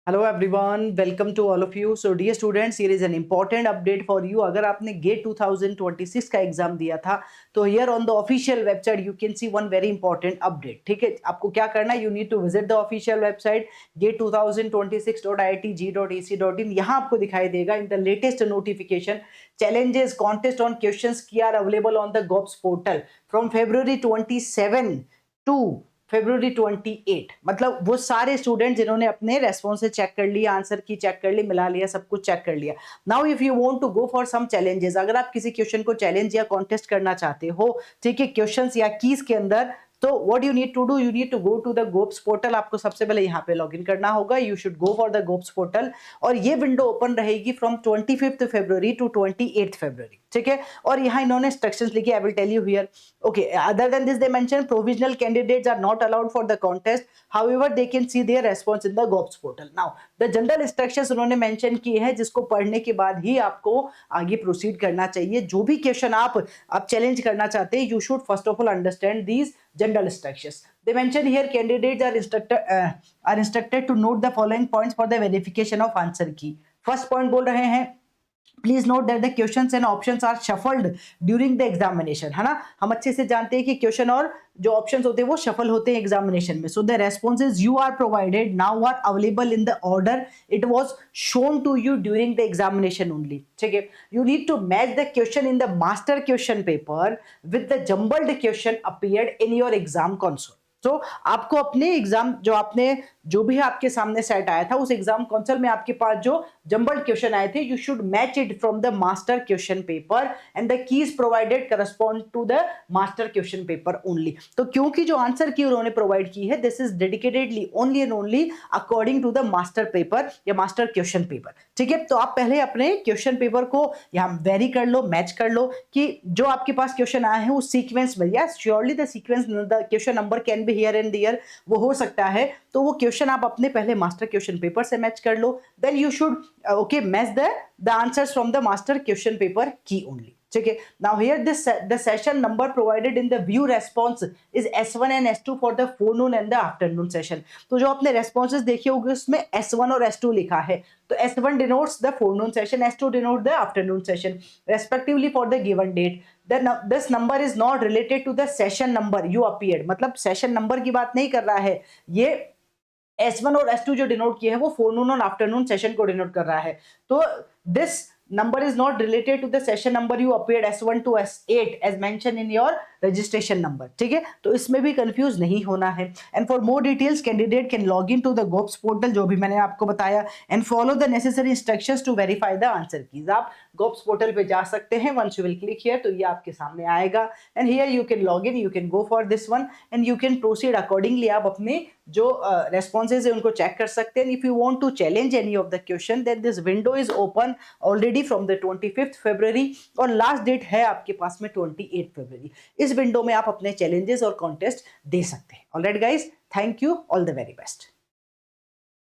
Hello everyone, welcome to all of you. So dear students, here is an important update for you. अगर आपने GATE 2026 का exam दिया था तो here on the official website you can see one very important update. ठीक है, आपको क्या करना है, you need to visit the official website gate2026.it.ac.in। यहाँ आपको दिखाई देगा in the latest notification challenges contest on questions की are available on the GOPS portal from February 27 to February 28। मतलब वो सारे स्टूडेंट जिन्होंने अपने रेस्पॉन्सेज चेक कर लिया, आंसर की चेक कर ली, मिला लिया, सब कुछ चेक कर लिया। Now if you want to go for some challenges, अगर आप किसी क्वेश्चन को चैलेंज या कॉन्टेस्ट करना चाहते हो, ठीक है, क्वेश्चंस या कीज के अंदर, तो what you need to do, you need to go to the GOPS portal. आपको सबसे पहले यहाँ पे लॉगिन करना होगा। You should go for the GOPS portal और ये विंडो ओपन रहेगी from 25th February to 28th February. ठीक है, और यहाँ इन्होंने इंस्ट्रक्शंस लिखी, I will tell you here. Okay, other than this they mention provisional candidates are not allowed for the contest, however they can see their response in the GOPS portal. Now the general instructions उन्होंने mention किए हैं जिसको पढ़ने के बाद ही आपको आगे proceed करना चाहिए। जो भी क्वेश्चन आप चैलेंज करना चाहते हैं, you should first of all understand these general instructions. They mention here candidates are instructed to note the following points for the verification of answer key. First point बोल रहे हैं, please note that the questions and options are shuffled during the examination. है ना, हम अच्छे से जानते हैं कि क्वेश्चन और जो ऑप्शंस होते हैं वो शफल होते हैं एग्जामिनेशन में। So the responses you are provided now are available in the order it was shown to you during the examination only. ठीक है, you need to match the question in the master question paper with the jumbled question appeared in your exam console. तो आपको अपने exam जो भी आपके सामने set आया था उस एग्जाम कंसोल में आपके पास जो जंबल्ड क्वेश्चन आए थे, you should match it from the master question paper and the keys provided correspond to the master question paper only. तो क्योंकि जो आंसर की उन्होंने प्रोवाइड की है, this is dedicatedly only and only according to the master paper या master question paper. ठीक है, तो आप पहले अपने क्वेश्चन पेपर को यहाँ वेरी कर लो, मैच कर लो कि जो आपके पास क्वेश्चन आए हैं उस सीक्वेंस में, या surely the sequence the question number can be here and there, वो हो सकता है। तो वो क्वेश्चन आप अपने पहले मास्टर क्वेश्चन पेपर से मैच कर लो, then you should okay match the answers from the master question paper की ओनली। ठीक है, now here this the session number provided in the view response is S1 and S2 for the forenoon and the afternoon session. तो जो आपने responses देखे होंगे उसमें S1 और S2 लिखा है। तो S1 denotes the forenoon session, S2 denotes the afternoon session respectively for the given date. This number is not related to the session number you appeared। मतलब सेशन नंबर की बात नहीं कर रहा है, ये S1 और S2 जो डिनोट किए हैं वो फोरनून और आफ्टरनून सेशन को डिनोट कर रहा है। तो this number is not related to the session number you appeared S1 to S8 as mentioned in your registration number। ठीक है, तो इसमें भी कंफ्यूज नहीं होना है। And for more details candidate can log in to the GOPS portal, जो भी मैंने आपको बताया, and follow the necessary instructions to verify the answer keys. आप गोप्स पोर्टल पे जा सकते हैं, once you will click here तो ये आपके सामने आएगा and here you can log in, you can go for this one and you can proceed accordingly. आप अपने जो रेस्पॉन्सेज है उनको चेक कर सकते हैं। If you want to challenge any of the question then this window is open already from the 25th फरवरी और लास्ट डेट है आपके पास में 28 फरवरी। इस विंडो में आप अपने चैलेंजेस और कॉन्टेस्ट दे सकते हैं। Alright guys, thank you, all the very best.